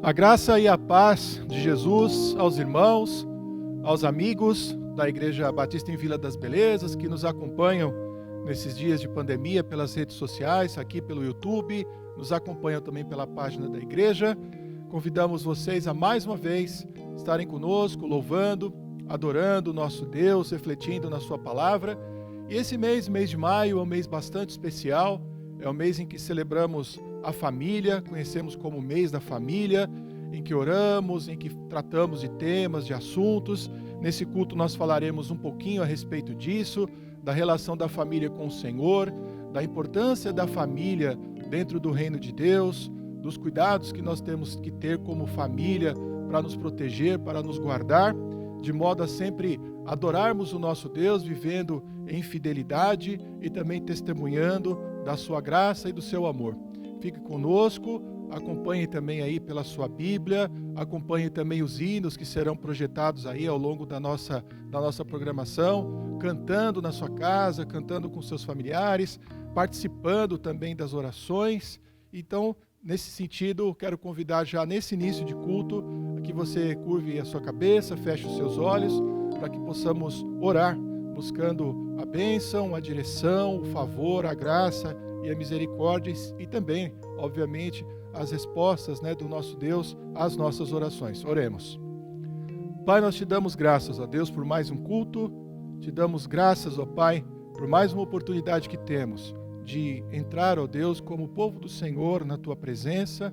A graça e a paz de Jesus aos irmãos, aos amigos da Igreja Batista em Vila das Belezas, que nos acompanham nesses dias de pandemia pelas redes sociais, aqui pelo YouTube, nos acompanham também pela página da igreja. Convidamos vocês a mais uma vez estarem conosco, louvando, adorando o nosso Deus, refletindo na sua palavra. E esse mês de maio, é um mês bastante especial, é o mês em que celebramos a família, conhecemos como o mês da família, em que oramos, em que tratamos de temas, de assuntos. Nesse culto nós falaremos um pouquinho a respeito disso, da relação da família com o Senhor, da importância da família dentro do reino de Deus, dos cuidados que nós temos que ter como família para nos proteger, para nos guardar, de modo a sempre adorarmos o nosso Deus, vivendo em fidelidade e também testemunhando da sua graça e do seu amor. Fique conosco, acompanhe também aí pela sua Bíblia, acompanhe também os hinos que serão projetados aí ao longo da nossa programação, cantando na sua casa, cantando com seus familiares, participando também das orações. Então, nesse sentido, quero convidar já nesse início de culto, que você curve a sua cabeça, feche os seus olhos, para que possamos orar, buscando a bênção, a direção, o favor, a graça e a misericórdia e também, obviamente, as respostas, do nosso Deus às nossas orações. Oremos. Pai, nós te damos graças, ó Deus, por mais um culto, te damos graças, ó Pai, por mais uma oportunidade que temos de entrar, ó Deus, como povo do Senhor na tua presença.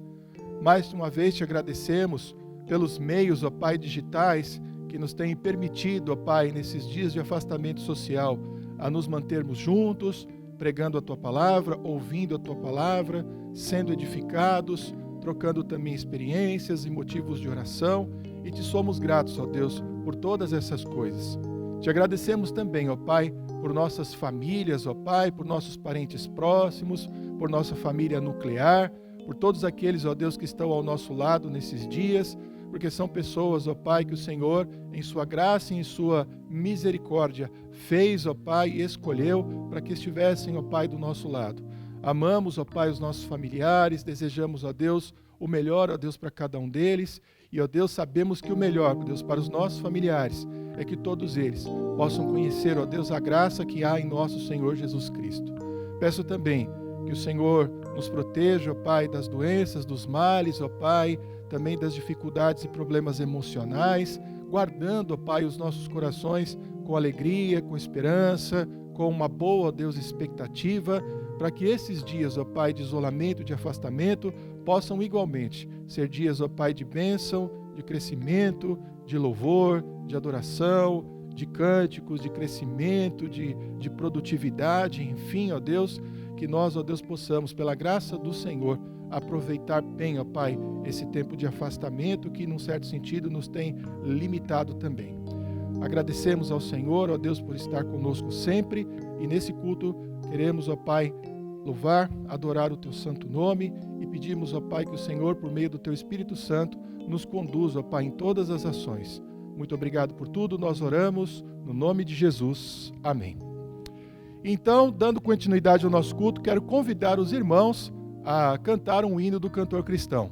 Mais uma vez te agradecemos pelos meios, ó Pai, digitais que nos têm permitido, ó Pai, nesses dias de afastamento social, a nos mantermos juntos, pregando a Tua Palavra, ouvindo a Tua Palavra, sendo edificados, trocando também experiências e motivos de oração, e Te somos gratos, ó Deus, por todas essas coisas. Te agradecemos também, ó Pai, por nossas famílias, ó Pai, por nossos parentes próximos, por nossa família nuclear, por todos aqueles, ó Deus, que estão ao nosso lado nesses dias, porque são pessoas, ó Pai, que o Senhor, em sua graça e em sua misericórdia, fez, ó Pai, e escolheu para que estivessem, ó Pai, do nosso lado. Amamos, ó Pai, os nossos familiares, desejamos, ó Deus, o melhor, ó Deus, para cada um deles, e, ó Deus, sabemos que o melhor, ó Deus, para os nossos familiares, é que todos eles possam conhecer, ó Deus, a graça que há em nosso Senhor Jesus Cristo. Peço também que o Senhor nos proteja, ó Pai, das doenças, dos males, ó Pai, também das dificuldades e problemas emocionais, guardando, ó Pai, os nossos corações com alegria, com esperança, com uma boa, ó Deus, expectativa, para que esses dias, ó Pai, de isolamento, de afastamento, possam igualmente ser dias, ó Pai, de bênção, de crescimento, de louvor, de adoração, de cânticos, de crescimento, de produtividade, enfim, ó Deus, que nós, ó Deus, possamos, pela graça do Senhor, aproveitar bem, ó Pai, esse tempo de afastamento que, num certo sentido, nos tem limitado também. Agradecemos ao Senhor, ó Deus, por estar conosco sempre, e nesse culto queremos, ó Pai, louvar, adorar o Teu santo nome e pedimos, ó Pai, que o Senhor, por meio do Teu Espírito Santo, nos conduza, ó Pai, em todas as ações. Muito obrigado por tudo, nós oramos no nome de Jesus. Amém. Então, dando continuidade ao nosso culto, quero convidar os irmãos a cantar um hino do cantor cristão.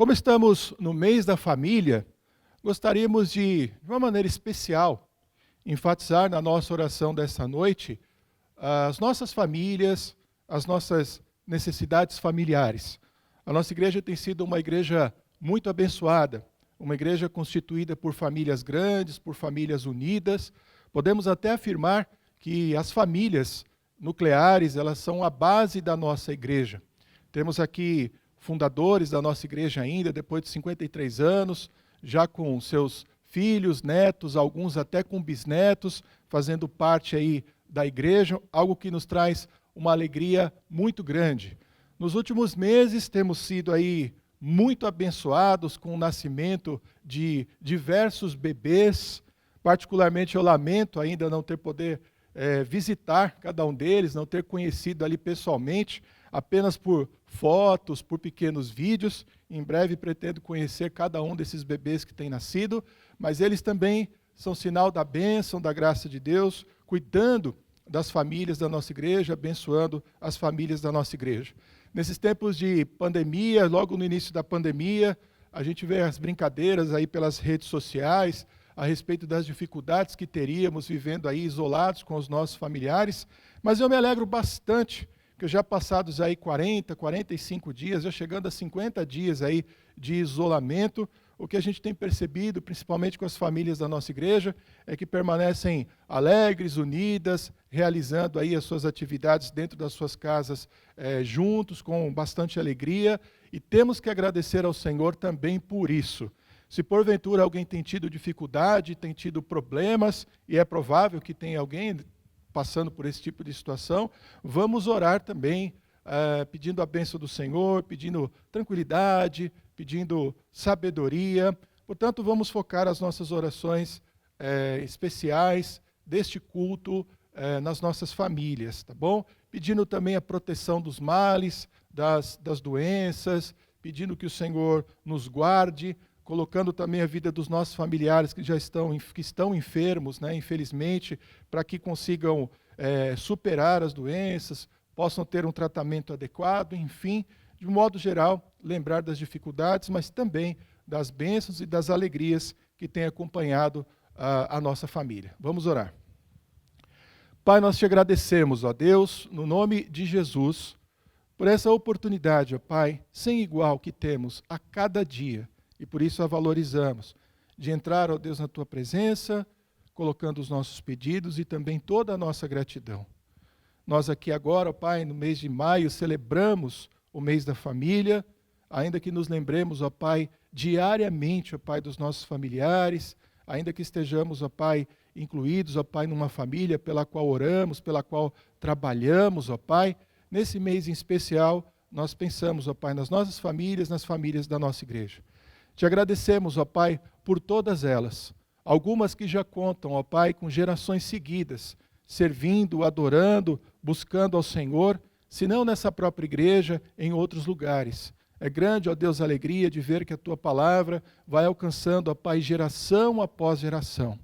Como estamos no mês da família, gostaríamos de uma maneira especial, enfatizar na nossa oração dessa noite as nossas famílias, as nossas necessidades familiares. A nossa igreja tem sido uma igreja muito abençoada, uma igreja constituída por famílias grandes, por famílias unidas. Podemos até afirmar que as famílias nucleares, elas são a base da nossa igreja. Temos aqui fundadores da nossa igreja ainda, depois de 53 anos, já com seus filhos, netos, alguns até com bisnetos, fazendo parte aí da igreja, algo que nos traz uma alegria muito grande. Nos últimos meses temos sido aí muito abençoados com o nascimento de diversos bebês. Particularmente eu lamento ainda não ter poder visitar cada um deles, não ter conhecido ali pessoalmente, apenas por fotos, por pequenos vídeos. Em breve pretendo conhecer cada um desses bebês que têm nascido, mas eles também são sinal da bênção, da graça de Deus, cuidando das famílias da nossa igreja, abençoando as famílias da nossa igreja. Nesses tempos de pandemia, logo no início da pandemia, a gente vê as brincadeiras aí pelas redes sociais a respeito das dificuldades que teríamos vivendo aí isolados com os nossos familiares, mas eu me alegro bastante que já passados aí 40, 45 dias, já chegando a 50 dias aí de isolamento, o que a gente tem percebido, principalmente com as famílias da nossa igreja, é que permanecem alegres, unidas, realizando aí as suas atividades dentro das suas casas juntos, com bastante alegria, e temos que agradecer ao Senhor também por isso. Se porventura alguém tem tido dificuldade, tem tido problemas, e é provável que tenha alguém passando por esse tipo de situação, vamos orar também, pedindo a bênção do Senhor, pedindo tranquilidade, pedindo sabedoria. Portanto, vamos focar as nossas orações especiais deste culto nas nossas famílias, tá bom? Pedindo também a proteção dos males, das doenças, pedindo que o Senhor nos guarde, colocando também a vida dos nossos familiares que já estão enfermos, né, infelizmente, para que consigam superar as doenças, possam ter um tratamento adequado, enfim, de um modo geral, lembrar das dificuldades, mas também das bênçãos e das alegrias que tem acompanhado a nossa família. Vamos orar. Pai, nós te agradecemos, ó Deus, no nome de Jesus, por essa oportunidade, ó Pai, sem igual que temos a cada dia, e por isso a valorizamos, de entrar, ó Deus, na Tua presença, colocando os nossos pedidos e também toda a nossa gratidão. Nós aqui agora, ó Pai, no mês de maio, celebramos o mês da família, ainda que nos lembremos, ó Pai, diariamente, ó Pai, dos nossos familiares, ainda que estejamos, ó Pai, incluídos, ó Pai, numa família pela qual oramos, pela qual trabalhamos, ó Pai, nesse mês em especial, nós pensamos, ó Pai, nas nossas famílias, nas famílias da nossa igreja. Te agradecemos, ó Pai, por todas elas, algumas que já contam, ó Pai, com gerações seguidas, servindo, adorando, buscando ao Senhor, se não nessa própria igreja, em outros lugares. É grande, ó Deus, a alegria de ver que a Tua palavra vai alcançando, ó Pai, geração após geração.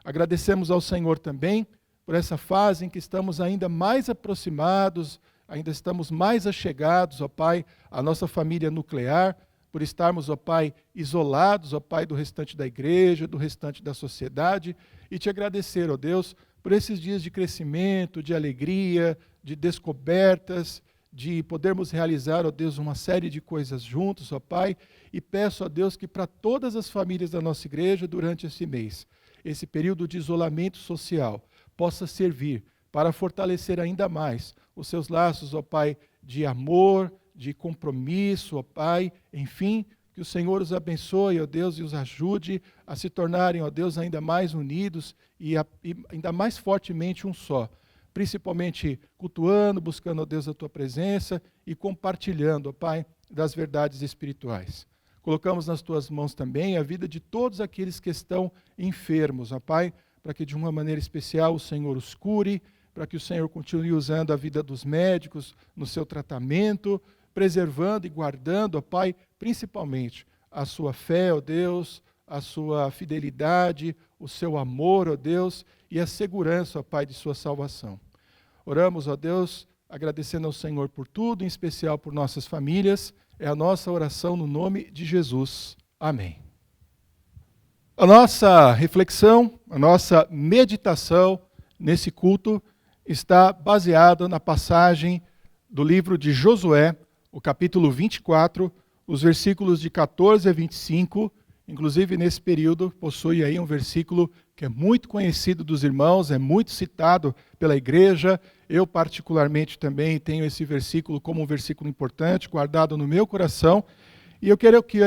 Agradecemos ao Senhor também por essa fase em que estamos ainda mais aproximados, ainda estamos mais achegados, ó Pai, à nossa família nuclear, por estarmos, ó Pai, isolados, ó Pai, do restante da igreja, do restante da sociedade, e te agradecer, ó Deus, por esses dias de crescimento, de alegria, de descobertas, de podermos realizar, ó Deus, uma série de coisas juntos, ó Pai, e peço, ó Deus, que para todas as famílias da nossa igreja, durante esse mês, esse período de isolamento social, possa servir para fortalecer ainda mais os seus laços, ó Pai, de amor, de compromisso, ó Pai, enfim, que o Senhor os abençoe, ó Deus, e os ajude a se tornarem, ó Deus, ainda mais unidos e ainda mais fortemente um só, principalmente cultuando, buscando, ó Deus, a Tua presença e compartilhando, ó Pai, das verdades espirituais. Colocamos nas Tuas mãos também a vida de todos aqueles que estão enfermos, ó Pai, para que de uma maneira especial o Senhor os cure, para que o Senhor continue usando a vida dos médicos no seu tratamento, preservando e guardando, ó Pai, principalmente a sua fé, ó Deus, a sua fidelidade, o seu amor, ó Deus, e a segurança, ó Pai, de sua salvação. Oramos, ó Deus, agradecendo ao Senhor por tudo, em especial por nossas famílias. É a nossa oração no nome de Jesus. Amém. A nossa reflexão, a nossa meditação nesse culto está baseada na passagem do livro de Josué, o capítulo 24, os versículos de 14 a 25. Inclusive, nesse período, possui aí um versículo que é muito conhecido dos irmãos, é muito citado pela igreja. Eu, particularmente, também tenho esse versículo como um versículo importante, guardado no meu coração. E eu quero que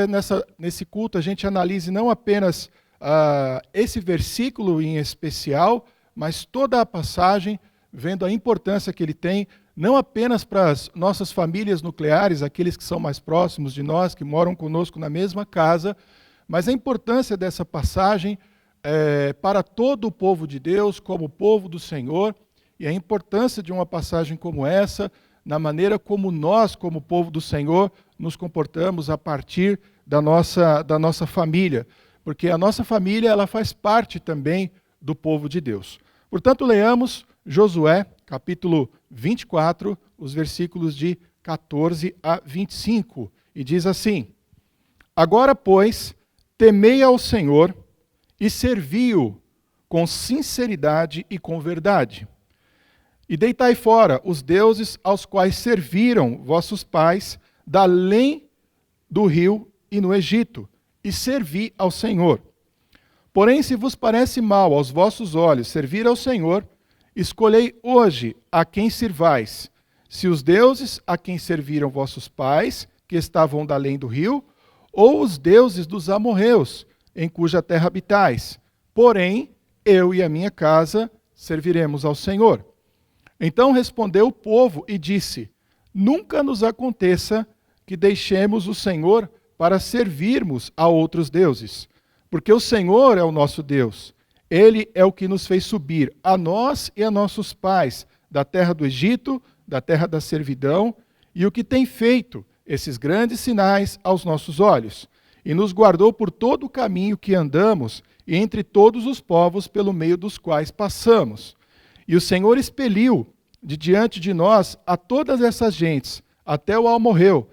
nesse culto a gente analise não apenas esse versículo em especial, mas toda a passagem, vendo a importância que ele tem, não apenas para as nossas famílias nucleares, aqueles que são mais próximos de nós, que moram conosco na mesma casa, mas a importância dessa passagem para todo o povo de Deus, como povo do Senhor, e a importância de uma passagem como essa, na maneira como nós, como povo do Senhor, nos comportamos a partir da nossa família, porque a nossa família ela faz parte também do povo de Deus. Portanto, leamos Josué, capítulo 24, os versículos de 14 a 25, e diz assim: Agora, pois, temei ao Senhor e servi-o com sinceridade e com verdade. E deitai fora os deuses aos quais serviram vossos pais, da além do rio e no Egito, e servi ao Senhor. Porém, se vos parece mal aos vossos olhos servir ao Senhor, escolhei hoje a quem sirvais, se os deuses a quem serviram vossos pais, que estavam da além do rio, ou os deuses dos amorreus, em cuja terra habitais. Porém, eu e a minha casa serviremos ao Senhor. Então respondeu o povo e disse: Nunca nos aconteça que deixemos o Senhor para servirmos a outros deuses, porque o Senhor é o nosso Deus. Ele é o que nos fez subir, a nós e a nossos pais, da terra do Egito, da terra da servidão, e o que tem feito esses grandes sinais aos nossos olhos, e nos guardou por todo o caminho que andamos, e entre todos os povos pelo meio dos quais passamos. E o Senhor expeliu de diante de nós a todas essas gentes, até o amorreu,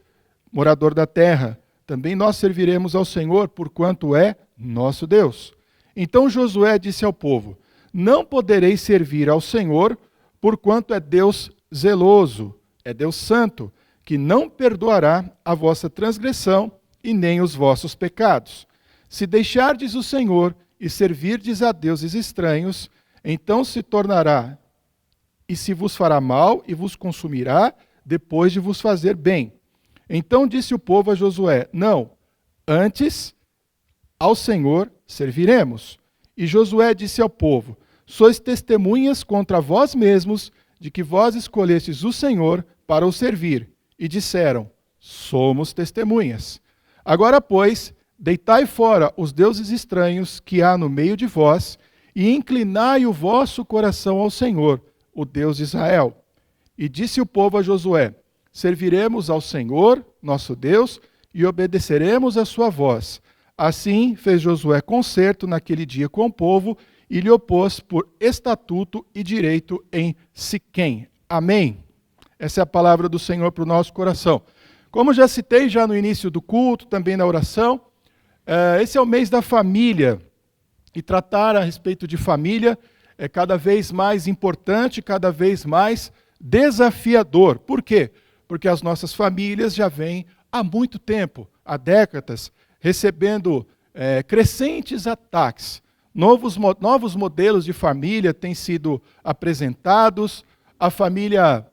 morador da terra. Também nós serviremos ao Senhor, porquanto é nosso Deus. Então Josué disse ao povo: Não podereis servir ao Senhor, porquanto é Deus zeloso, é Deus santo, que não perdoará a vossa transgressão e nem os vossos pecados. Se deixardes o Senhor e servirdes a deuses estranhos, então se tornará, e se vos fará mal, e vos consumirá, depois de vos fazer bem. Então disse o povo a Josué: Não, antes ao Senhor serviremos. E Josué disse ao povo: Sois testemunhas contra vós mesmos de que vós escolhestes o Senhor para o servir. E disseram: Somos testemunhas. Agora, pois, deitai fora os deuses estranhos que há no meio de vós, e inclinai o vosso coração ao Senhor, o Deus de Israel. E disse o povo a Josué: Serviremos ao Senhor, nosso Deus, e obedeceremos a sua voz. Assim fez Josué concerto naquele dia com o povo, e lhe opôs por estatuto e direito em Siquém. Amém. Essa é a palavra do Senhor para o nosso coração. Como já citei já no início do culto, também na oração, esse é o mês da família. E tratar a respeito de família é cada vez mais importante, cada vez mais desafiador. Por quê? Porque as nossas famílias já vêm há muito tempo, há décadas, recebendo crescentes ataques. Novos modelos de família têm sido apresentados. A família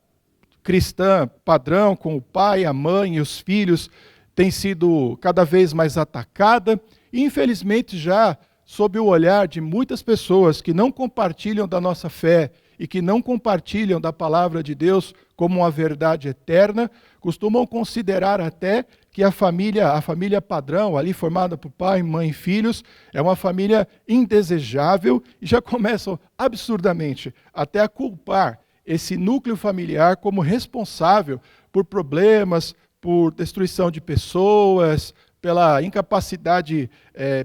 cristã padrão, com o pai, a mãe e os filhos, tem sido cada vez mais atacada. E, infelizmente, já sob o olhar de muitas pessoas que não compartilham da nossa fé e que não compartilham da palavra de Deus como uma verdade eterna, costumam considerar até que a família padrão, ali formada por pai, mãe e filhos, é uma família indesejável e já começam absurdamente até a culpar esse núcleo familiar como responsável por problemas, por destruição de pessoas, pela incapacidade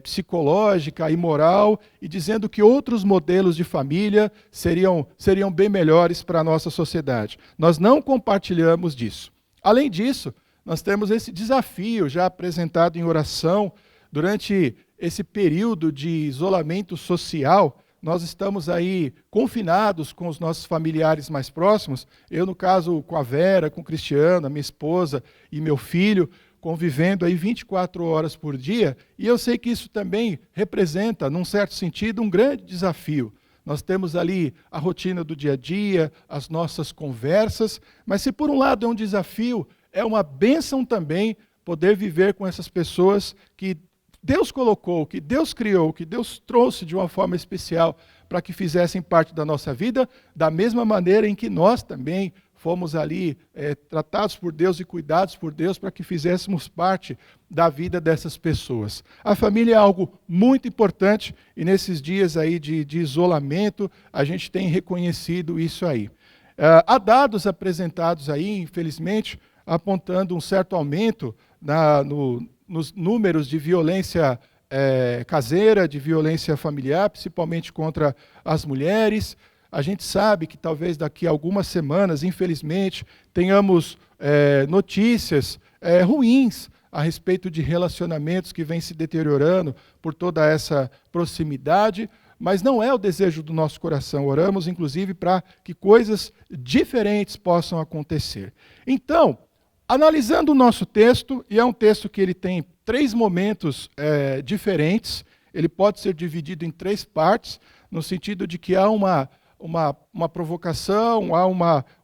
psicológica e moral, e dizendo que outros modelos de família seriam bem melhores para a nossa sociedade. Nós não compartilhamos disso. Além disso, nós temos esse desafio já apresentado em oração durante esse período de isolamento social. Nós estamos aí confinados com os nossos familiares mais próximos. Eu, no caso, com a Vera, com o Cristiano, a minha esposa e meu filho, convivendo aí 24 horas por dia. E eu sei que isso também representa, num certo sentido, um grande desafio. Nós temos ali a rotina do dia a dia, as nossas conversas, mas se por um lado é um desafio, é uma bênção também poder viver com essas pessoas que Deus colocou, que Deus criou, que Deus trouxe de uma forma especial para que fizessem parte da nossa vida, da mesma maneira em que nós também fomos ali tratados por Deus e cuidados por Deus para que fizéssemos parte da vida dessas pessoas. A família é algo muito importante e nesses dias aí de isolamento a gente tem reconhecido isso aí. Há dados apresentados aí, infelizmente, apontando um certo aumento nos números de violência caseira, de violência familiar, principalmente contra as mulheres. A gente sabe que talvez daqui a algumas semanas, infelizmente, tenhamos notícias ruins a respeito de relacionamentos que vêm se deteriorando por toda essa proximidade, mas não é o desejo do nosso coração. Oramos, inclusive, para que coisas diferentes possam acontecer. Então, analisando o nosso texto, e é um texto que ele tem 3 momentos diferentes, ele pode ser dividido em 3 partes, no sentido de que há uma provocação, há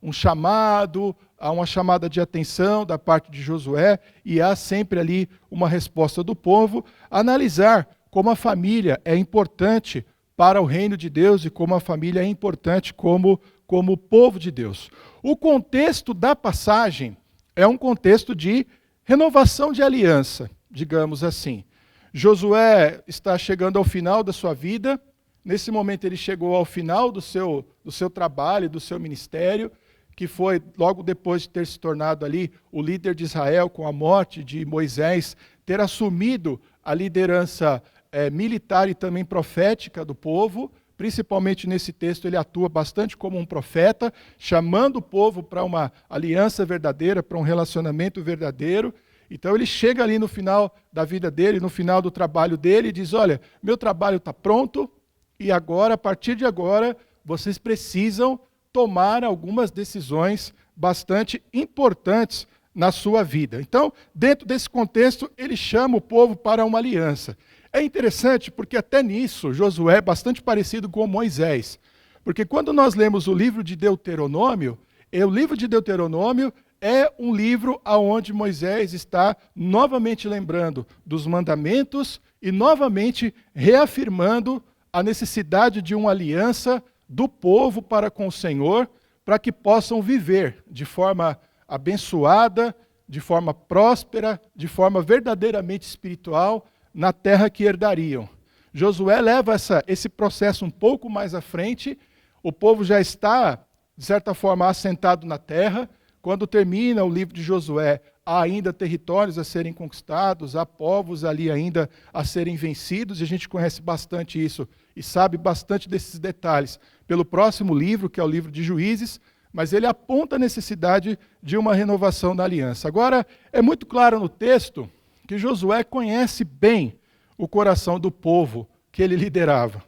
um chamado, há uma chamada de atenção da parte de Josué, e há sempre ali uma resposta do povo. Analisar como a família é importante para o reino de Deus e como a família é importante como povo de Deus. O contexto da passagem é um contexto de renovação de aliança, digamos assim. Josué está chegando ao final da sua vida. Nesse momento ele chegou ao final do seu trabalho, do seu ministério, que foi logo depois de ter se tornado ali o líder de Israel com a morte de Moisés, ter assumido a liderança militar e também profética do povo. Principalmente nesse texto ele atua bastante como um profeta, chamando o povo para uma aliança verdadeira, para um relacionamento verdadeiro. Então ele chega ali no final da vida dele, no final do trabalho dele, e diz: olha, meu trabalho está pronto, e agora, a partir de agora, vocês precisam tomar algumas decisões bastante importantes na sua vida. Então, dentro desse contexto, ele chama o povo para uma aliança. É interessante porque até nisso Josué é bastante parecido com Moisés. Porque quando nós lemos o livro de Deuteronômio, o livro de Deuteronômio é um livro onde Moisés está novamente lembrando dos mandamentos e novamente reafirmando a necessidade de uma aliança do povo para com o Senhor, para que possam viver de forma abençoada, de forma próspera, de forma verdadeiramente espiritual, na terra que herdariam. Josué leva esse processo um pouco mais à frente, o povo já está, de certa forma, assentado na terra. Quando termina o livro de Josué, há ainda territórios a serem conquistados, há povos ali ainda a serem vencidos, e a gente conhece bastante isso e sabe bastante desses detalhes pelo próximo livro, que é o livro de Juízes, mas ele aponta a necessidade de uma renovação da aliança. Agora, é muito claro no texto que Josué conhece bem o coração do povo que ele liderava.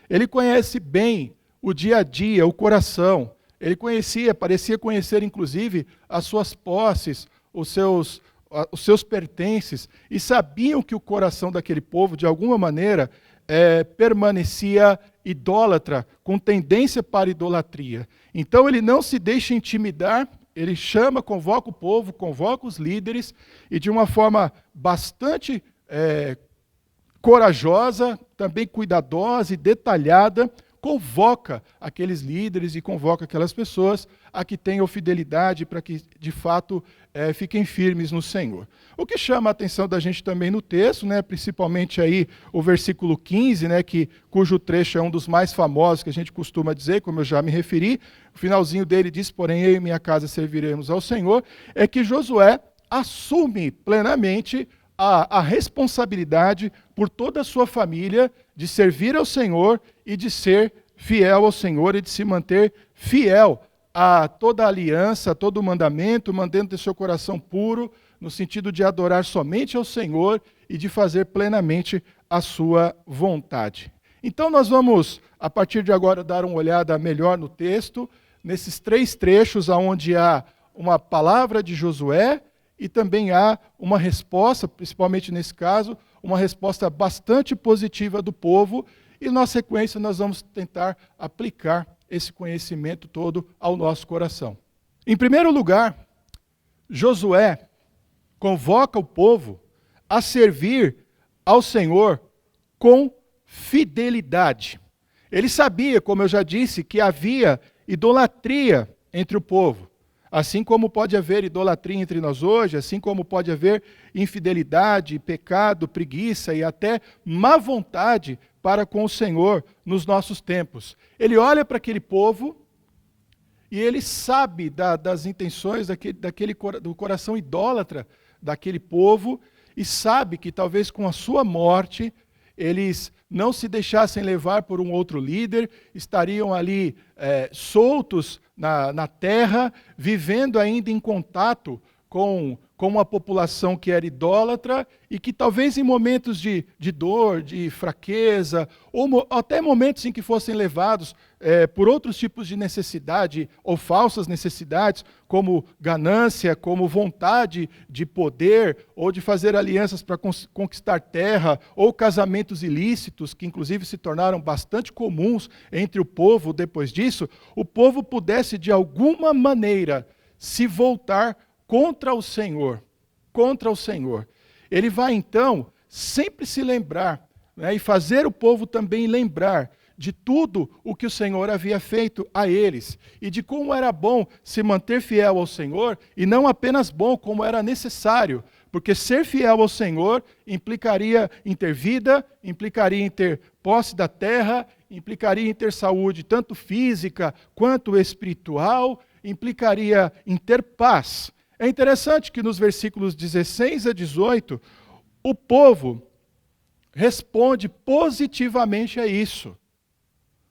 Ele conhece bem o dia a dia, o coração. Ele parecia conhecer inclusive as suas posses, os seus pertences, e sabiam que o coração daquele povo, de alguma maneira, permanecia idólatra, com tendência para idolatria. Então ele não se deixa intimidar. Ele convoca o povo, convoca os líderes, e de uma forma bastante corajosa, também cuidadosa e detalhada, convoca aqueles líderes e convoca aquelas pessoas a que tenham fidelidade para que, de fato, fiquem firmes no Senhor. O que chama a atenção da gente também no texto, principalmente aí o versículo 15, cujo trecho é um dos mais famosos que a gente costuma dizer, como eu já me referi, o finalzinho dele diz: porém eu e minha casa serviremos ao Senhor, é que Josué assume plenamente a responsabilidade por toda a sua família de servir ao Senhor e de ser fiel ao Senhor e de se manter fiel a toda a aliança, a todo o mandamento, mantendo seu coração puro, no sentido de adorar somente ao Senhor e de fazer plenamente a sua vontade. Então nós vamos, a partir de agora, dar uma olhada melhor no texto, nesses 3 trechos onde há uma palavra de Josué e também há uma resposta, principalmente nesse caso, uma resposta bastante positiva do povo, e na sequência nós vamos tentar aplicar esse conhecimento todo ao nosso coração. Em primeiro lugar, Josué convoca o povo a servir ao Senhor com fidelidade. Ele sabia, como eu já disse, que havia idolatria entre o povo. Assim como pode haver idolatria entre nós hoje, assim como pode haver infidelidade, pecado, preguiça e até má vontade para com o Senhor nos nossos tempos. Ele olha para aquele povo e ele sabe das intenções do coração idólatra daquele povo e sabe que talvez com a sua morte eles não se deixassem levar por um outro líder, estariam ali soltos na terra, vivendo ainda em contato com uma população que era idólatra e que talvez em momentos de dor, de fraqueza, ou até momentos em que fossem levados por outros tipos de necessidade ou falsas necessidades, como ganância, como vontade de poder, ou de fazer alianças para conquistar terra, ou casamentos ilícitos, que inclusive se tornaram bastante comuns entre o povo depois disso, o povo pudesse de alguma maneira se voltar contra o Senhor, contra o Senhor. Ele vai então sempre se lembrar, né, e fazer o povo também lembrar de tudo o que o Senhor havia feito a eles e de como era bom se manter fiel ao Senhor e não apenas bom, como era necessário, porque ser fiel ao Senhor implicaria em ter vida, implicaria em ter posse da terra, implicaria em ter saúde tanto física quanto espiritual, implicaria em ter paz. É interessante que nos versículos 16 a 18, o povo responde positivamente a isso.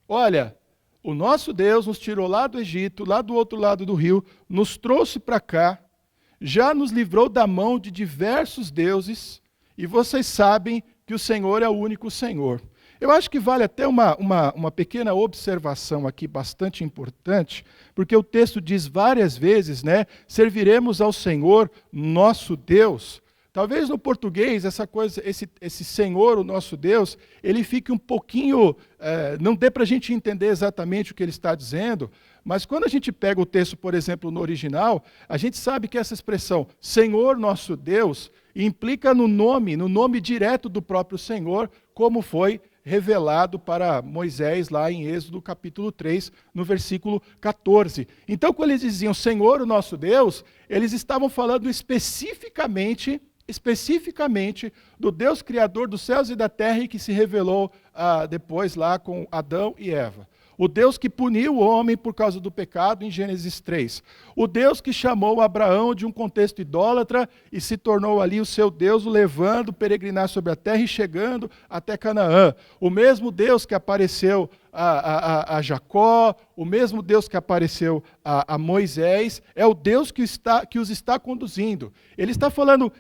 Olha, o nosso Deus nos tirou lá do Egito, lá do outro lado do rio, nos trouxe para cá, já nos livrou da mão de diversos deuses, e vocês sabem que o Senhor é o único Senhor. Eu acho que vale até uma pequena observação aqui, bastante importante, porque o texto diz várias vezes, né, serviremos ao Senhor, nosso Deus. Talvez no português, esse Senhor, o nosso Deus, ele fique um pouquinho, não dê para a gente entender exatamente o que ele está dizendo, mas quando a gente pega o texto, por exemplo, no original, a gente sabe que essa expressão, Senhor, nosso Deus, implica no nome direto do próprio Senhor, como foi revelado para Moisés lá em Êxodo capítulo 3, no versículo 14. Então, quando eles diziam Senhor, o nosso Deus, eles estavam falando especificamente do Deus Criador dos céus e da terra e que se revelou depois lá com Adão e Eva. O Deus que puniu o homem por causa do pecado em Gênesis 3. O Deus que chamou Abraão de um contexto idólatra e se tornou ali o seu Deus, o levando peregrinar sobre a terra e chegando até Canaã. O mesmo Deus que apareceu a Jacó, o mesmo Deus que apareceu a Moisés, é o Deus que os está conduzindo. Ele está falando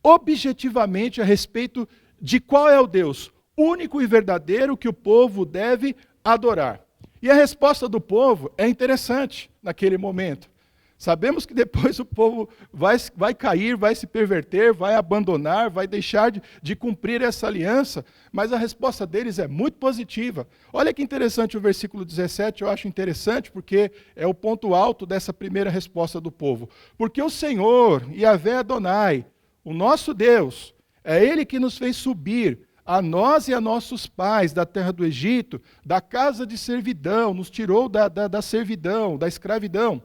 objetivamente a respeito de qual é o Deus único e verdadeiro que o povo deve adorar. E a resposta do povo é interessante naquele momento. Sabemos que depois o povo vai cair, vai se perverter, vai abandonar, vai deixar de cumprir essa aliança, mas a resposta deles é muito positiva. Olha que interessante o versículo 17, eu acho interessante porque é o ponto alto dessa primeira resposta do povo. Porque o Senhor, Yahvé Adonai, o nosso Deus, é Ele que nos fez subir a nós e a nossos pais da terra do Egito, da casa de servidão, nos tirou da servidão, da escravidão.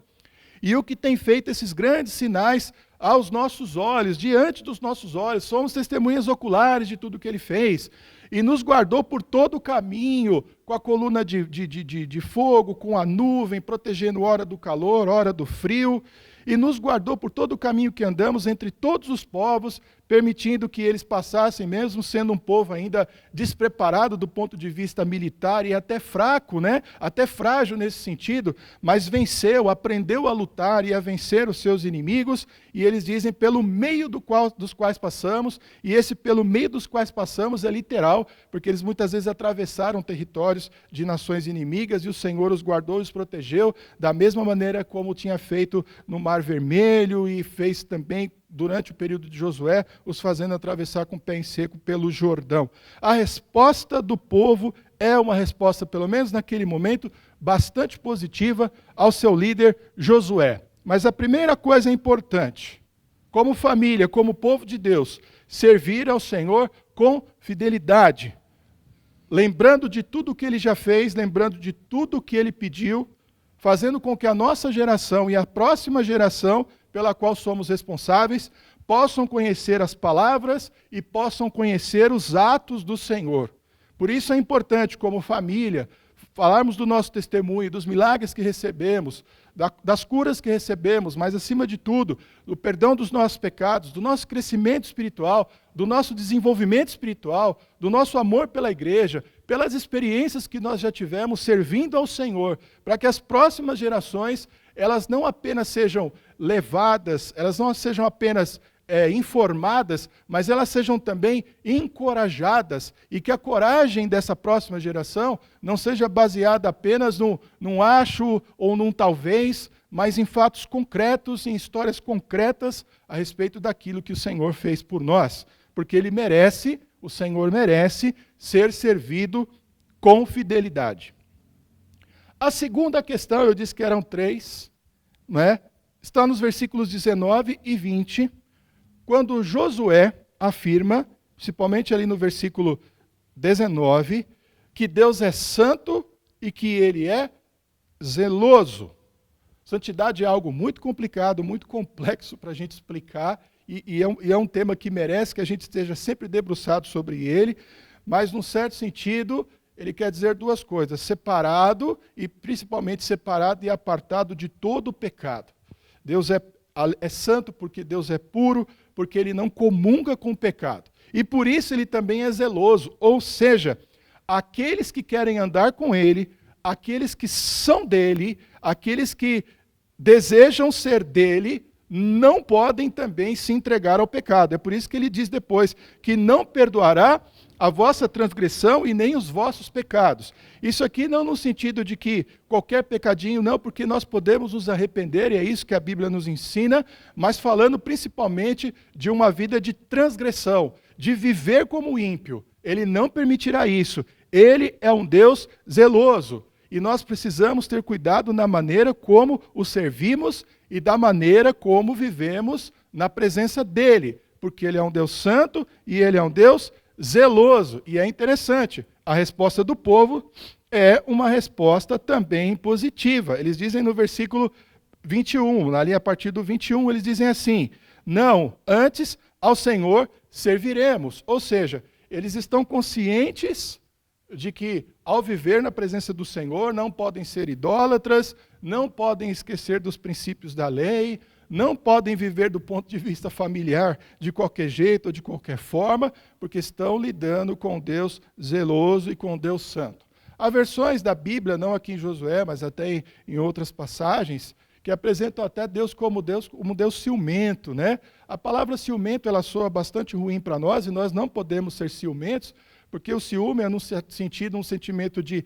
E o que tem feito esses grandes sinais aos nossos olhos, diante dos nossos olhos, somos testemunhas oculares de tudo que Ele fez. E nos guardou por todo o caminho, com a coluna de fogo, com a nuvem, protegendo hora do calor, hora do frio. E nos guardou por todo o caminho que andamos entre todos os povos, permitindo que eles passassem, mesmo sendo um povo ainda despreparado do ponto de vista militar e até fraco, né? Até frágil nesse sentido, mas venceu, aprendeu a lutar e a vencer os seus inimigos, e eles dizem pelo meio dos quais passamos, e esse pelo meio dos quais passamos é literal, porque eles muitas vezes atravessaram territórios de nações inimigas e o Senhor os guardou e os protegeu, da mesma maneira como tinha feito no Mar Vermelho e fez também durante o período de Josué, os fazendo atravessar com o pé em seco pelo Jordão. A resposta do povo é uma resposta, pelo menos naquele momento, bastante positiva ao seu líder Josué. Mas a primeira coisa importante, como família, como povo de Deus, servir ao Senhor com fidelidade. Lembrando de tudo o que Ele já fez, lembrando de tudo o que Ele pediu, fazendo com que a nossa geração e a próxima geração pela qual somos responsáveis, possam conhecer as palavras e possam conhecer os atos do Senhor. Por isso é importante, como família, falarmos do nosso testemunho, dos milagres que recebemos, das curas que recebemos, mas acima de tudo, do perdão dos nossos pecados, do nosso crescimento espiritual, do nosso desenvolvimento espiritual, do nosso amor pela igreja, pelas experiências que nós já tivemos servindo ao Senhor, para que as próximas gerações, elas não apenas sejam levadas, elas não sejam apenas informadas, mas elas sejam também encorajadas, e que a coragem dessa próxima geração não seja baseada apenas num acho ou num talvez, mas em fatos concretos, em histórias concretas a respeito daquilo que o Senhor fez por nós, porque Ele merece, o Senhor merece ser servido com fidelidade. A segunda questão, eu disse que eram 3, não é? Está nos versículos 19 e 20, quando Josué afirma, principalmente ali no versículo 19, que Deus é santo e que Ele é zeloso. Santidade é algo muito complicado, muito complexo para a gente explicar, e é um tema que merece que a gente esteja sempre debruçado sobre ele, mas, num certo sentido, ele quer dizer 2 coisas: separado, e principalmente separado e apartado de todo o pecado. Deus é santo porque Deus é puro, porque Ele não comunga com o pecado. E por isso Ele também é zeloso, ou seja, aqueles que querem andar com Ele, aqueles que são dEle, aqueles que desejam ser dEle, não podem também se entregar ao pecado. É por isso que Ele diz depois que não perdoará a vossa transgressão e nem os vossos pecados. Isso aqui não no sentido de que qualquer pecadinho, não, porque nós podemos nos arrepender, e é isso que a Bíblia nos ensina, mas falando principalmente de uma vida de transgressão, de viver como ímpio. Ele não permitirá isso. Ele é um Deus zeloso, e nós precisamos ter cuidado na maneira como o servimos e da maneira como vivemos na presença dEle, porque Ele é um Deus santo e Ele é um Deus zeloso. E é interessante, a resposta do povo é uma resposta também positiva. Eles dizem no versículo 21, ali a partir do 21, eles dizem assim: não, antes ao Senhor serviremos. Ou seja, eles estão conscientes de que, ao viver na presença do Senhor, não podem ser idólatras, não podem esquecer dos princípios da lei, não podem viver do ponto de vista familiar de qualquer jeito ou de qualquer forma, porque estão lidando com Deus zeloso e com Deus santo. Há versões da Bíblia, não aqui em Josué, mas até em outras passagens, que apresentam até Deus como Deus ciumento, né? A palavra ciumento, ela soa bastante ruim para nós, e nós não podemos ser ciumentos, porque o ciúme é, num certo sentido, um sentimento de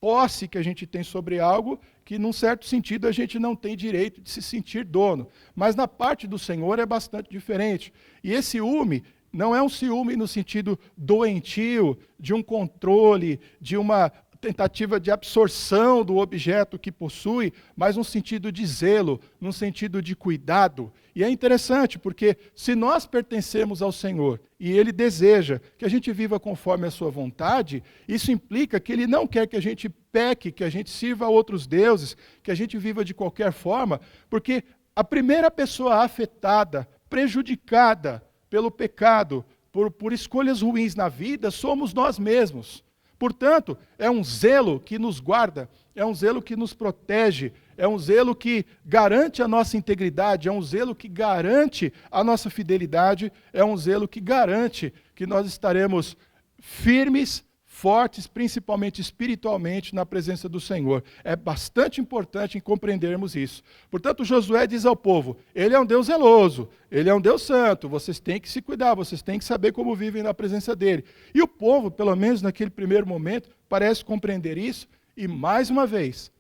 posse que a gente tem sobre algo, que, num certo sentido, a gente não tem direito de se sentir dono. Mas na parte do Senhor é bastante diferente. E esse ciúme não é um ciúme no sentido doentio, de um controle, de uma tentativa de absorção do objeto que possui, mas num sentido de zelo, num sentido de cuidado. E é interessante, porque se nós pertencemos ao Senhor e Ele deseja que a gente viva conforme a sua vontade, isso implica que Ele não quer que a gente peque, que a gente sirva a outros deuses, que a gente viva de qualquer forma, porque a primeira pessoa afetada, prejudicada pelo pecado, por escolhas ruins na vida, somos nós mesmos. Portanto, é um zelo que nos guarda, é um zelo que nos protege, é um zelo que garante a nossa integridade, é um zelo que garante a nossa fidelidade, é um zelo que garante que nós estaremos firmes, fortes, principalmente espiritualmente, na presença do Senhor. É bastante importante compreendermos isso. Portanto, Josué diz ao povo, ele é um Deus zeloso, ele é um Deus santo, vocês têm que se cuidar, vocês têm que saber como vivem na presença dele. E o povo, pelo menos naquele primeiro momento, parece compreender isso, e mais uma vez,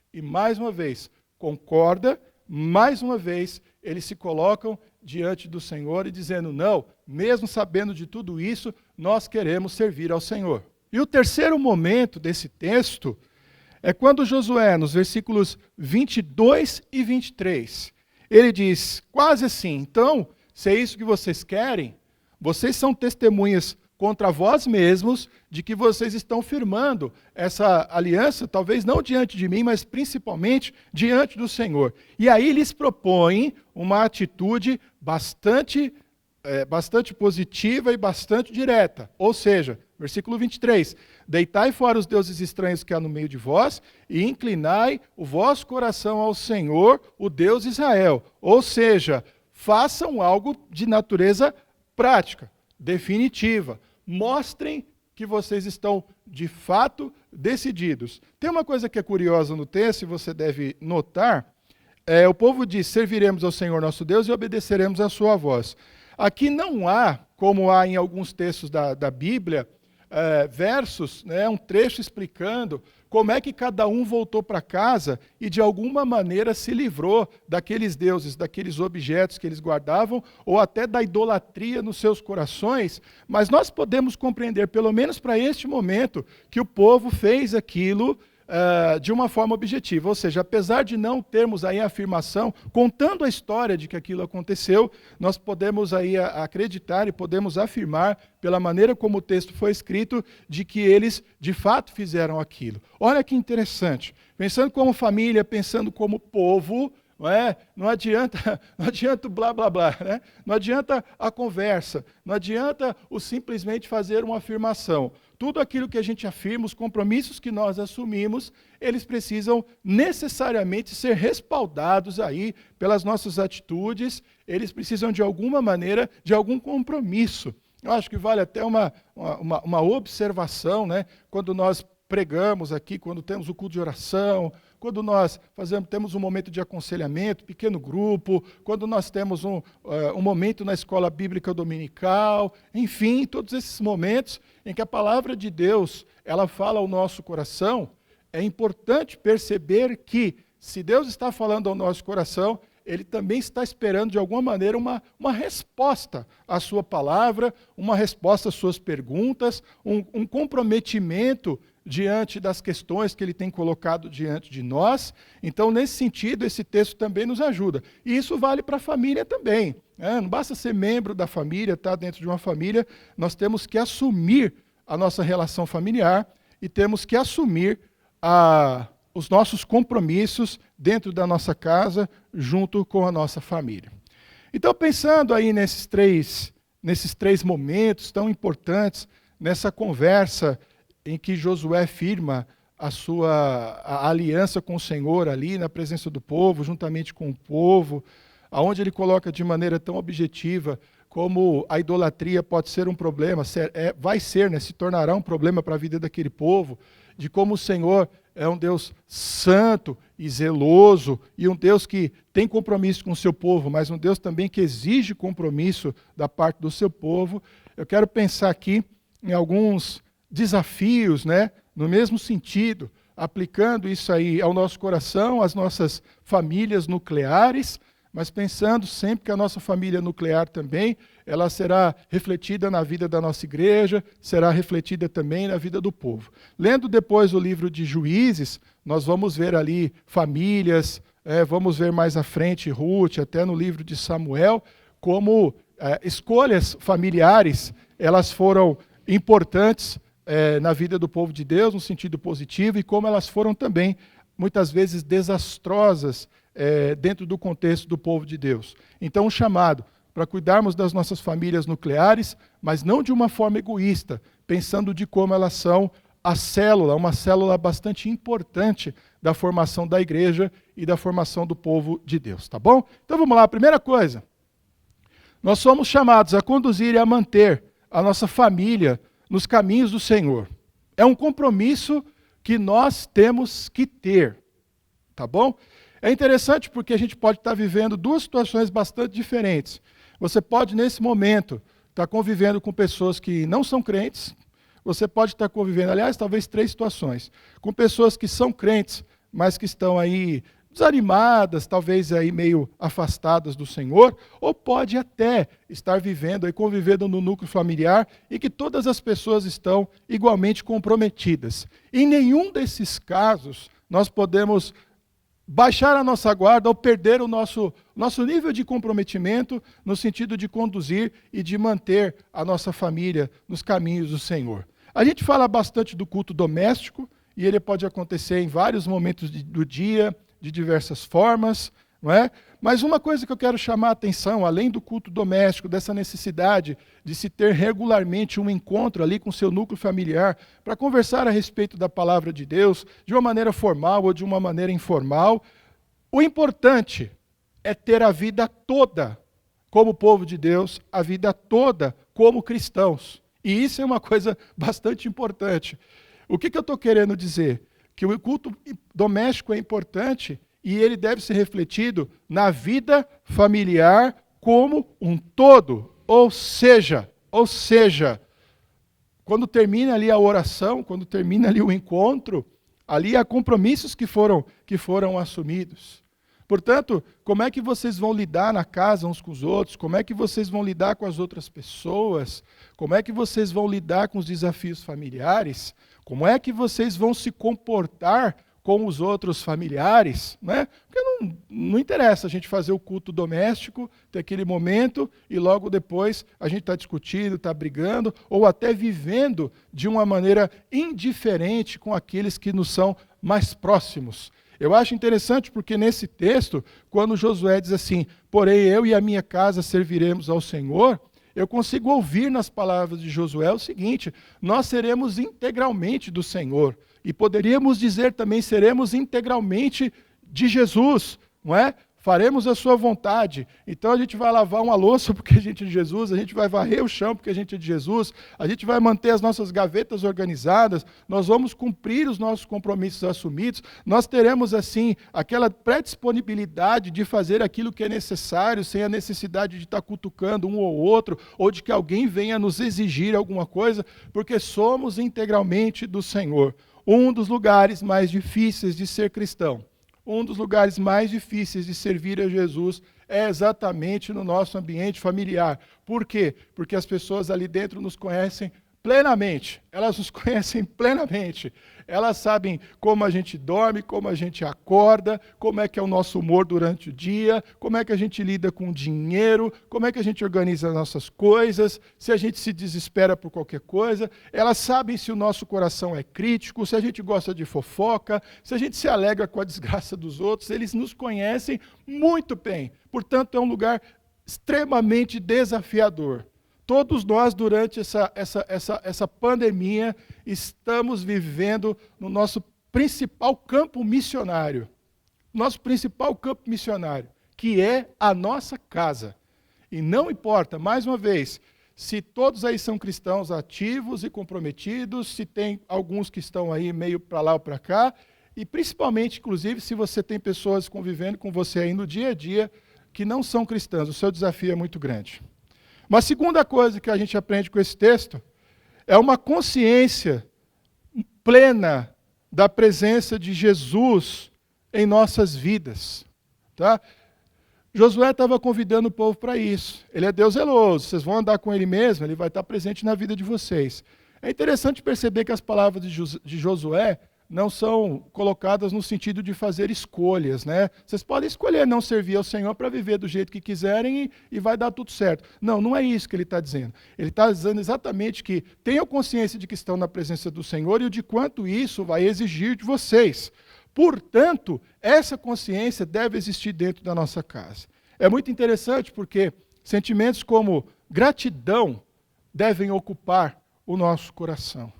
concorda, mais uma vez, eles se colocam diante do Senhor e dizendo, não, mesmo sabendo de tudo isso, nós queremos servir ao Senhor. E o terceiro momento desse texto é quando Josué, nos versículos 22 e 23, ele diz quase assim, então, se é isso que vocês querem, vocês são testemunhas contra vós mesmos de que vocês estão firmando essa aliança, talvez não diante de mim, mas principalmente diante do Senhor. E aí lhes propõe uma atitude bastante positiva e bastante direta. Ou seja, versículo 23, deitai fora os deuses estranhos que há no meio de vós e inclinai o vosso coração ao Senhor, o Deus de Israel. Ou seja, façam algo de natureza prática, definitiva. Mostrem que vocês estão, de fato, decididos. Tem uma coisa que é curiosa no texto, e você deve notar, o povo diz, serviremos ao Senhor nosso Deus e obedeceremos à sua voz. Aqui não há, como há em alguns textos da Bíblia, versos, um trecho explicando como é que cada um voltou para casa e de alguma maneira se livrou daqueles deuses, daqueles objetos que eles guardavam, ou até da idolatria nos seus corações, mas nós podemos compreender, pelo menos para este momento, que o povo fez aquilo de uma forma objetiva, ou seja, apesar de não termos aí a afirmação, contando a história de que aquilo aconteceu, nós podemos aí acreditar e podemos afirmar, pela maneira como o texto foi escrito, de que eles de fato fizeram aquilo. Olha que interessante, pensando como família, pensando como povo, não adianta o blá blá blá, não adianta a conversa, não adianta o simplesmente fazer uma afirmação. Tudo aquilo que a gente afirma, os compromissos que nós assumimos, eles precisam necessariamente ser respaldados aí pelas nossas atitudes, eles precisam de alguma maneira, de algum compromisso. Eu acho que vale até uma observação, quando nós pregamos aqui, quando temos o culto de oração, quando nós temos um momento de aconselhamento, pequeno grupo, quando nós temos um momento na escola bíblica dominical, enfim, todos esses momentos em que a palavra de Deus, ela fala ao nosso coração, é importante perceber que, se Deus está falando ao nosso coração, Ele também está esperando, de alguma maneira, uma resposta à sua palavra, uma resposta às suas perguntas, um comprometimento diante das questões que Ele tem colocado diante de nós. Então, nesse sentido, esse texto também nos ajuda. E isso vale para a família também. Não basta ser membro da família, estar dentro de uma família, nós temos que assumir a nossa relação familiar e temos que assumir os nossos compromissos dentro da nossa casa, junto com a nossa família. Então, pensando aí nesses três momentos tão importantes, nessa conversa em que Josué firma a aliança com o Senhor ali na presença do povo, juntamente com o povo, aonde ele coloca de maneira tão objetiva como a idolatria pode ser um problema, se tornará um problema para a vida daquele povo, de como o Senhor é um Deus santo e zeloso, e um Deus que tem compromisso com o seu povo, mas um Deus também que exige compromisso da parte do seu povo. Eu quero pensar aqui em alguns desafios, no mesmo sentido, aplicando isso aí ao nosso coração, às nossas famílias nucleares, mas pensando sempre que a nossa família nuclear também, ela será refletida na vida da nossa igreja, será refletida também na vida do povo. Lendo depois o livro de Juízes, nós vamos ver ali famílias, vamos ver mais à frente Ruth, até no livro de Samuel, como escolhas familiares, elas foram importantes na vida do povo de Deus, no sentido positivo, e como elas foram também, muitas vezes, desastrosas dentro do contexto do povo de Deus. Então, um chamado para cuidarmos das nossas famílias nucleares, mas não de uma forma egoísta, pensando de como elas são uma célula bastante importante da formação da igreja e da formação do povo de Deus, tá bom? Então vamos lá, a primeira coisa. Nós somos chamados a conduzir e a manter a nossa família nos caminhos do Senhor. É um compromisso que nós temos que ter, tá bom? É interessante porque a gente pode estar vivendo duas situações bastante diferentes. Você pode, nesse momento, estar convivendo com pessoas que não são crentes. Você pode estar convivendo, aliás, talvez três situações. Com pessoas que são crentes, mas que estão aí desanimadas, talvez aí meio afastadas do Senhor, ou pode até estar vivendo e convivendo no núcleo familiar e que todas as pessoas estão igualmente comprometidas. Em nenhum desses casos nós podemos baixar a nossa guarda ou perder o nosso nível de comprometimento no sentido de conduzir e de manter a nossa família nos caminhos do Senhor. A gente fala bastante do culto doméstico e ele pode acontecer em vários momentos do dia, de diversas formas, não é? Mas uma coisa que eu quero chamar a atenção, além do culto doméstico, dessa necessidade de se ter regularmente um encontro ali com o seu núcleo familiar para conversar a respeito da palavra de Deus, de uma maneira formal ou de uma maneira informal, o importante é ter a vida toda como povo de Deus, a vida toda como cristãos. E isso é uma coisa bastante importante. O que eu estou querendo dizer? Que o culto doméstico é importante e ele deve ser refletido na vida familiar como um todo. Ou seja, quando termina ali a oração, quando termina ali o encontro, ali há compromissos que foram assumidos. Portanto, como é que vocês vão lidar na casa uns com os outros? Como é que vocês vão lidar com as outras pessoas? Como é que vocês vão lidar com os desafios familiares? Como é que vocês vão se comportar com os outros familiares? Né? Porque não interessa a gente fazer o culto doméstico, ter aquele momento, e logo depois a gente está discutindo, está brigando, ou até vivendo de uma maneira indiferente com aqueles que nos são mais próximos. Eu acho interessante porque nesse texto, quando Josué diz assim, porém eu e a minha casa serviremos ao Senhor, eu consigo ouvir nas palavras de Josué o seguinte, nós seremos integralmente do Senhor. E poderíamos dizer também, seremos integralmente de Jesus, não é? Faremos a sua vontade. Então a gente vai lavar uma louça porque a gente é de Jesus, a gente vai varrer o chão porque a gente é de Jesus, a gente vai manter as nossas gavetas organizadas, nós vamos cumprir os nossos compromissos assumidos, nós teremos assim aquela predisponibilidade de fazer aquilo que é necessário, sem a necessidade de estar cutucando um ou outro, ou de que alguém venha nos exigir alguma coisa, porque somos integralmente do Senhor. Um dos lugares mais difíceis de ser cristão, um dos lugares mais difíceis de servir a Jesus é exatamente no nosso ambiente familiar. Por quê? Porque as pessoas ali dentro nos conhecem plenamente. Elas nos conhecem plenamente. Elas sabem como a gente dorme, como a gente acorda, como é que é o nosso humor durante o dia, como é que a gente lida com o dinheiro, como é que a gente organiza as nossas coisas, se a gente se desespera por qualquer coisa. Elas sabem se o nosso coração é crítico, se a gente gosta de fofoca, se a gente se alegra com a desgraça dos outros. Eles nos conhecem muito bem. Portanto, é um lugar extremamente desafiador. Todos nós, durante essa pandemia, estamos vivendo no nosso principal campo missionário. Nosso principal campo missionário, que é a nossa casa. E não importa, mais uma vez, se todos aí são cristãos ativos e comprometidos, se tem alguns que estão aí meio para lá ou para cá, e principalmente, inclusive, se você tem pessoas convivendo com você aí no dia a dia que não são cristãs, o seu desafio é muito grande. Uma segunda coisa que a gente aprende com esse texto é uma consciência plena da presença de Jesus em nossas vidas. Tá? Josué estava convidando o povo para isso. Ele é Deus zeloso, vocês vão andar com ele mesmo, ele vai estar presente na vida de vocês. É interessante perceber que as palavras de Josué não são colocadas no sentido de fazer escolhas, né? Vocês podem escolher não servir ao Senhor para viver do jeito que quiserem e vai dar tudo certo. Não, não é isso que ele está dizendo. Ele está dizendo exatamente que tenham consciência de que estão na presença do Senhor e de quanto isso vai exigir de vocês. Portanto, essa consciência deve existir dentro da nossa casa. É muito interessante porque sentimentos como gratidão devem ocupar o nosso coração.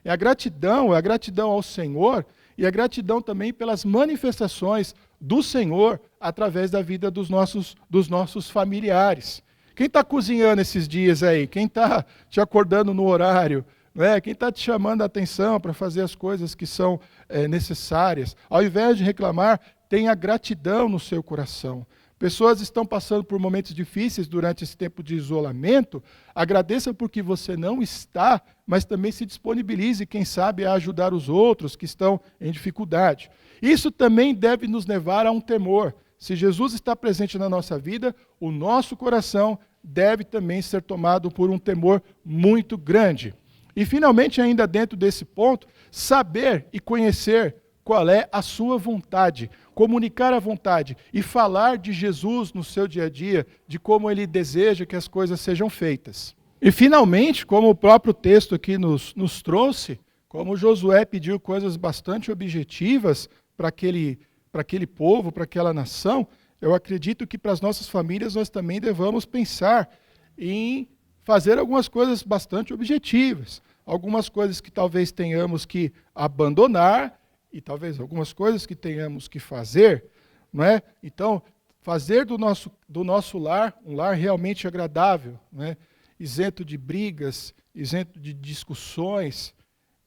É a gratidão ao Senhor e a gratidão também pelas manifestações do Senhor através da vida dos nossos familiares. Quem está cozinhando esses dias aí? Quem está te acordando no horário? Né? Quem está te chamando a atenção para fazer as coisas que são necessárias? Ao invés de reclamar, tenha gratidão no seu coração. Pessoas estão passando por momentos difíceis durante esse tempo de isolamento. Agradeça porque você não está, mas também se disponibilize, quem sabe, a ajudar os outros que estão em dificuldade. Isso também deve nos levar a um temor. Se Jesus está presente na nossa vida, o nosso coração deve também ser tomado por um temor muito grande. E, finalmente, ainda dentro desse ponto, saber e conhecer qual é a sua vontade, comunicar a vontade e falar de Jesus no seu dia a dia, de como ele deseja que as coisas sejam feitas. E, finalmente, como o próprio texto aqui nos trouxe, como Josué pediu coisas bastante objetivas para aquele povo, para aquela nação, eu acredito que para as nossas famílias nós também devamos pensar em fazer algumas coisas bastante objetivas, algumas coisas que talvez tenhamos que abandonar e talvez algumas coisas que tenhamos que fazer, não é? Então, fazer do nosso lar um lar realmente agradável, não é? Isento de brigas, isento de discussões,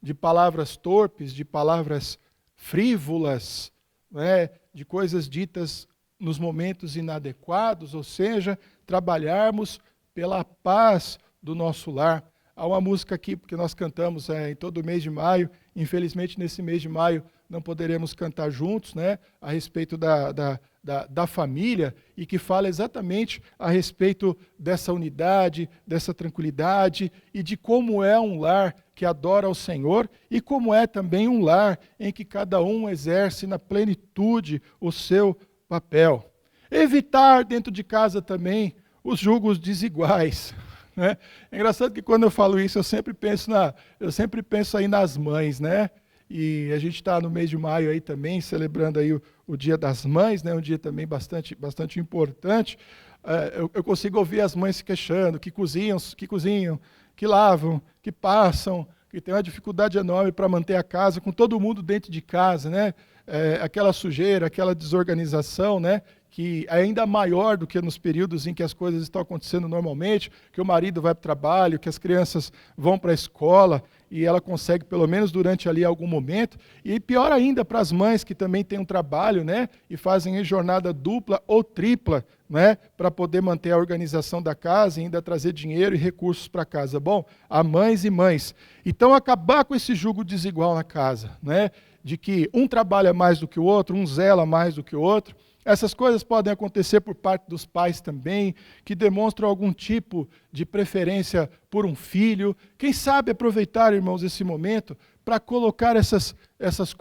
de palavras torpes, de palavras frívolas, não é? De coisas ditas nos momentos inadequados, ou seja, trabalharmos pela paz do nosso lar. Há uma música aqui, porque nós cantamos em todo o mês de maio, infelizmente nesse mês de maio não poderemos cantar juntos, né, a respeito da família, e que fala exatamente a respeito dessa unidade, dessa tranquilidade, e de como é um lar que adora ao Senhor, e como é também um lar em que cada um exerce na plenitude o seu papel. Evitar dentro de casa também os julgos desiguais. Né? É engraçado que quando eu falo isso, eu sempre penso aí nas mães, né? E a gente está no mês de maio aí também, celebrando aí o Dia das Mães, né? Um dia também bastante importante. Eu consigo ouvir as mães se queixando, que cozinham, que lavam, que passam, que tem uma dificuldade enorme para manter a casa, com todo mundo dentro de casa, né? Aquela sujeira, aquela desorganização, né? Que é ainda maior do que nos períodos em que as coisas estão acontecendo normalmente, que o marido vai para o trabalho, que as crianças vão para a escola, e ela consegue, pelo menos durante ali algum momento, e pior ainda para as mães que também têm um trabalho, né, e fazem jornada dupla ou tripla, né, para poder manter a organização da casa e ainda trazer dinheiro e recursos para casa. Bom, há mães e mães. Então, acabar com esse jugo desigual na casa, né, de que um trabalha mais do que o outro, um zela mais do que o outro. Essas coisas podem acontecer por parte dos pais também, que demonstram algum tipo de preferência por um filho. Quem sabe aproveitar, irmãos, esse momento para colocar essas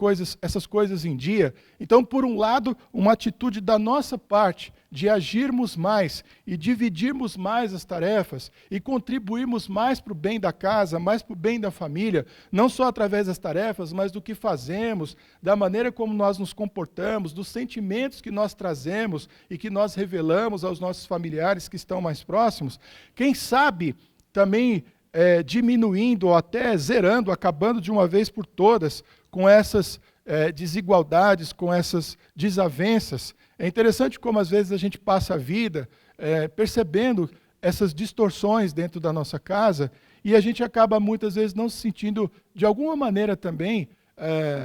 coisas em dia. Então, por um lado, uma atitude da nossa parte de agirmos mais e dividirmos mais as tarefas e contribuirmos mais para o bem da casa, mais para o bem da família, não só através das tarefas, mas do que fazemos, da maneira como nós nos comportamos, dos sentimentos que nós trazemos e que nós revelamos aos nossos familiares que estão mais próximos. Quem sabe também diminuindo ou até zerando, acabando de uma vez por todas com essas desigualdades, com essas desavenças. É interessante como às vezes a gente passa a vida percebendo essas distorções dentro da nossa casa e a gente acaba muitas vezes não se sentindo de alguma maneira também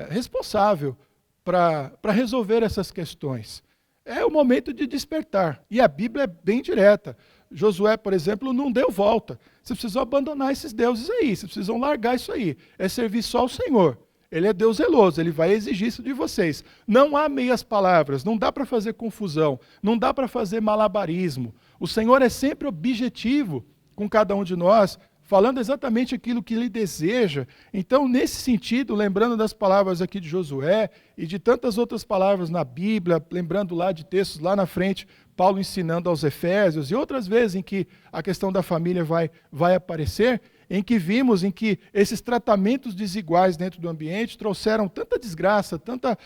responsável para resolver essas questões. É o momento de despertar. E a Bíblia é bem direta. Josué, por exemplo, não deu volta. Vocês precisam abandonar esses deuses aí, vocês precisam largar isso aí. É servir só ao Senhor. Ele é Deus zeloso, ele vai exigir isso de vocês. Não há meias palavras, não dá para fazer confusão, não dá para fazer malabarismo. O Senhor é sempre objetivo com cada um de nós, falando exatamente aquilo que ele deseja. Então, nesse sentido, lembrando das palavras aqui de Josué e de tantas outras palavras na Bíblia, lembrando lá de textos lá na frente, Paulo ensinando aos Efésios, e outras vezes em que a questão da família vai aparecer, em que vimos em que esses tratamentos desiguais dentro do ambiente trouxeram tanta desgraça,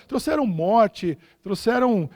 trouxeram morte, trouxeram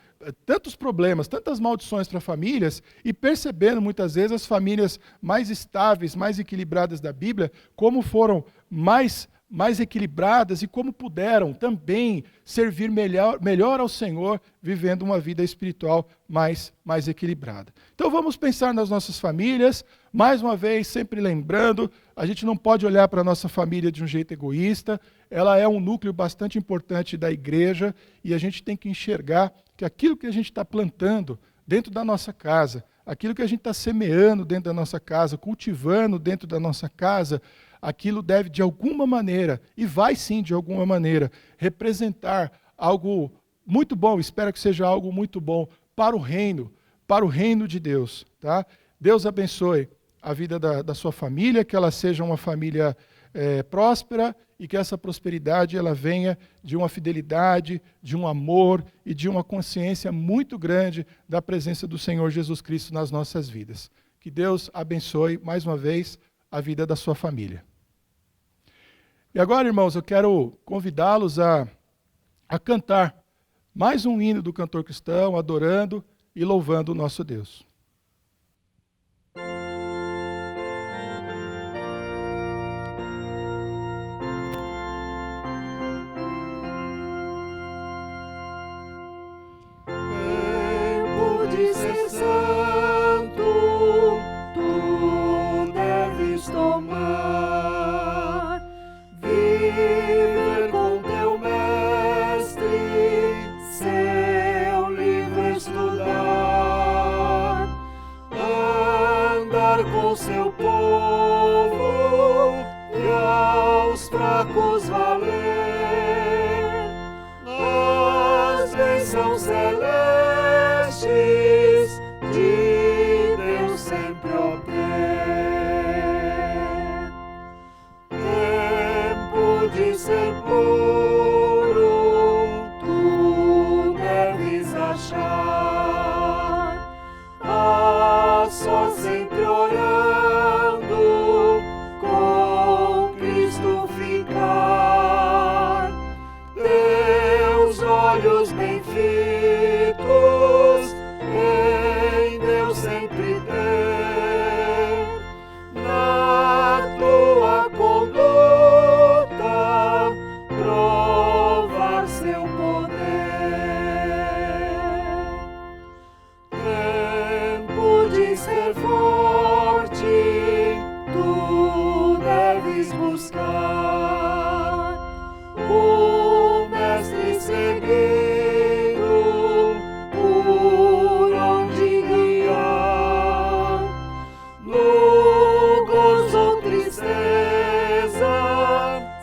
tantos problemas, tantas maldições para famílias, e percebendo muitas vezes as famílias mais estáveis, mais equilibradas da Bíblia, como foram mais mais equilibradas e como puderam também servir melhor ao Senhor, vivendo uma vida espiritual mais equilibrada. Então vamos pensar nas nossas famílias, mais uma vez, sempre lembrando, a gente não pode olhar para a nossa família de um jeito egoísta, ela é um núcleo bastante importante da igreja e a gente tem que enxergar que aquilo que a gente está plantando dentro da nossa casa, aquilo que a gente está semeando dentro da nossa casa, cultivando dentro da nossa casa, aquilo deve de alguma maneira, e vai sim de alguma maneira, representar algo muito bom, espero que seja algo muito bom para o reino de Deus. Tá? Deus abençoe a vida da sua família, que ela seja uma família próspera e que essa prosperidade ela venha de uma fidelidade, de um amor e de uma consciência muito grande da presença do Senhor Jesus Cristo nas nossas vidas. Que Deus abençoe mais uma vez a vida da sua família. E agora, irmãos, eu quero convidá-los a cantar mais um hino do cantor cristão, adorando e louvando o nosso Deus. Seu povo e aos fracos valer as bênçãos celestes de Deus sempre obter. Tempo de ser puro tu deves achar, a só sempre orar com Cristo ficar, teus olhos bem fitos em Deus sempre ter, na tua conduta provar seu poder. Tempo de ser forte tu deves buscar, o mestre seguindo por onde guiar, no gozo ou tristeza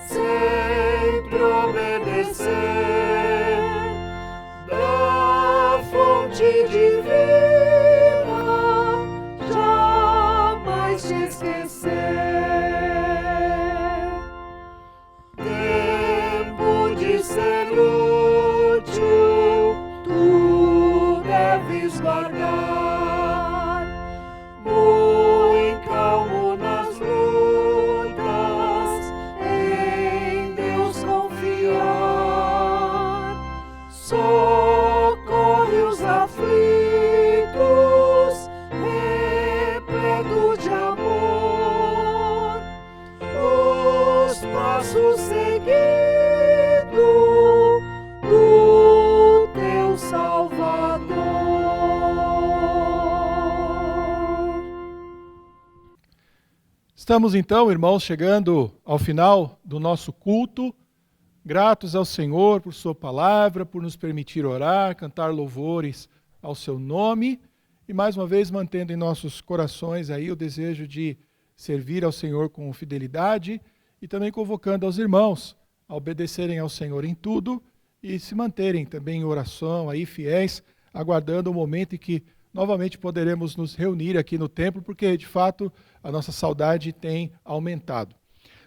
sempre obedecer, da fonte divina jamais te esquecer. Tempo de ser útil tu deves guardar, muito calmo nas lutas em Deus confiar, socorre os aflitos repleto de amor, os passos seguidos do teu Salvador. Estamos então, irmãos, chegando ao final do nosso culto, gratos ao Senhor por sua palavra, por nos permitir orar, cantar louvores ao seu nome e mais uma vez mantendo em nossos corações aí o desejo de servir ao Senhor com fidelidade e também convocando aos irmãos a obedecerem ao Senhor em tudo e se manterem também em oração aí fiéis, aguardando o momento em que novamente poderemos nos reunir aqui no templo, porque de fato a nossa saudade tem aumentado.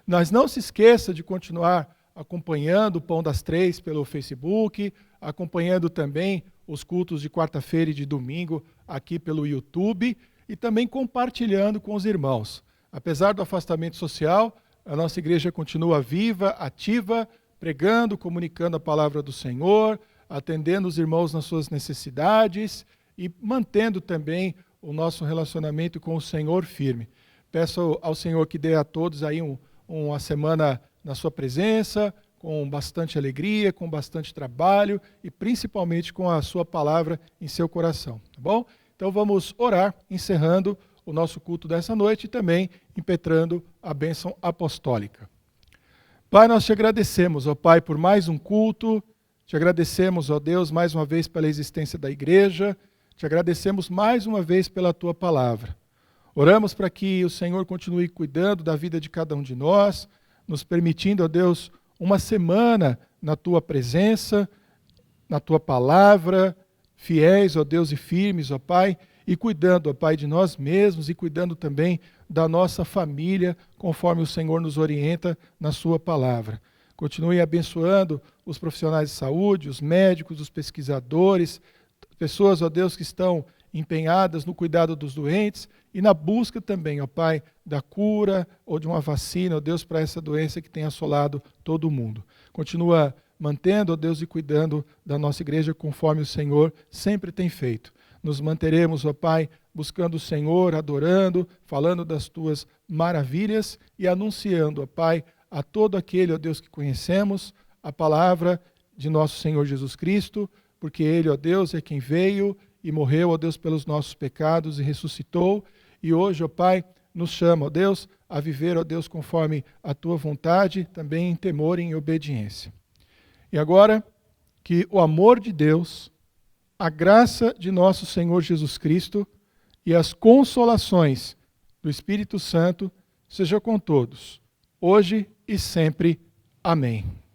Mas não se esqueça de continuar acompanhando o Pão das Três pelo Facebook, acompanhando também os cultos de quarta-feira e de domingo aqui pelo YouTube e também compartilhando com os irmãos. Apesar do afastamento social, a nossa igreja continua viva, ativa, pregando, comunicando a palavra do Senhor, atendendo os irmãos nas suas necessidades e mantendo também o nosso relacionamento com o Senhor firme. Peço ao Senhor que dê a todos aí uma semana na sua presença, com bastante alegria, com bastante trabalho e principalmente com a sua palavra em seu coração, tá bom? Então vamos orar, encerrando o nosso culto dessa noite e também impetrando a bênção apostólica. Pai, nós te agradecemos, ó Pai, por mais um culto, te agradecemos, ó Deus, mais uma vez pela existência da igreja, te agradecemos mais uma vez pela tua palavra. Oramos para que o Senhor continue cuidando da vida de cada um de nós, nos permitindo, ó Deus, uma semana na tua presença, na tua palavra, fiéis, ó Deus, e firmes, ó Pai, e cuidando, ó Pai, de nós mesmos e cuidando também da nossa família, conforme o Senhor nos orienta na sua palavra. Continue abençoando os profissionais de saúde, os médicos, os pesquisadores, pessoas, ó Deus, que estão empenhadas no cuidado dos doentes e na busca também, ó Pai, da cura ou de uma vacina, ó Deus, para essa doença que tem assolado todo o mundo. Continua mantendo, ó Deus, e cuidando da nossa igreja conforme o Senhor sempre tem feito. Nos manteremos, ó Pai, buscando o Senhor, adorando, falando das tuas maravilhas e anunciando, ó Pai, a todo aquele, ó Deus, que conhecemos, a palavra de nosso Senhor Jesus Cristo, porque Ele, ó Deus, é quem veio e morreu, ó Deus, pelos nossos pecados e ressuscitou. E hoje, ó Pai, nos chama, ó Deus, a viver, ó Deus, conforme a tua vontade, também em temor e em obediência. E agora, que o amor de Deus, a graça de nosso Senhor Jesus Cristo e as consolações do Espírito Santo sejam com todos, hoje e sempre. Amém.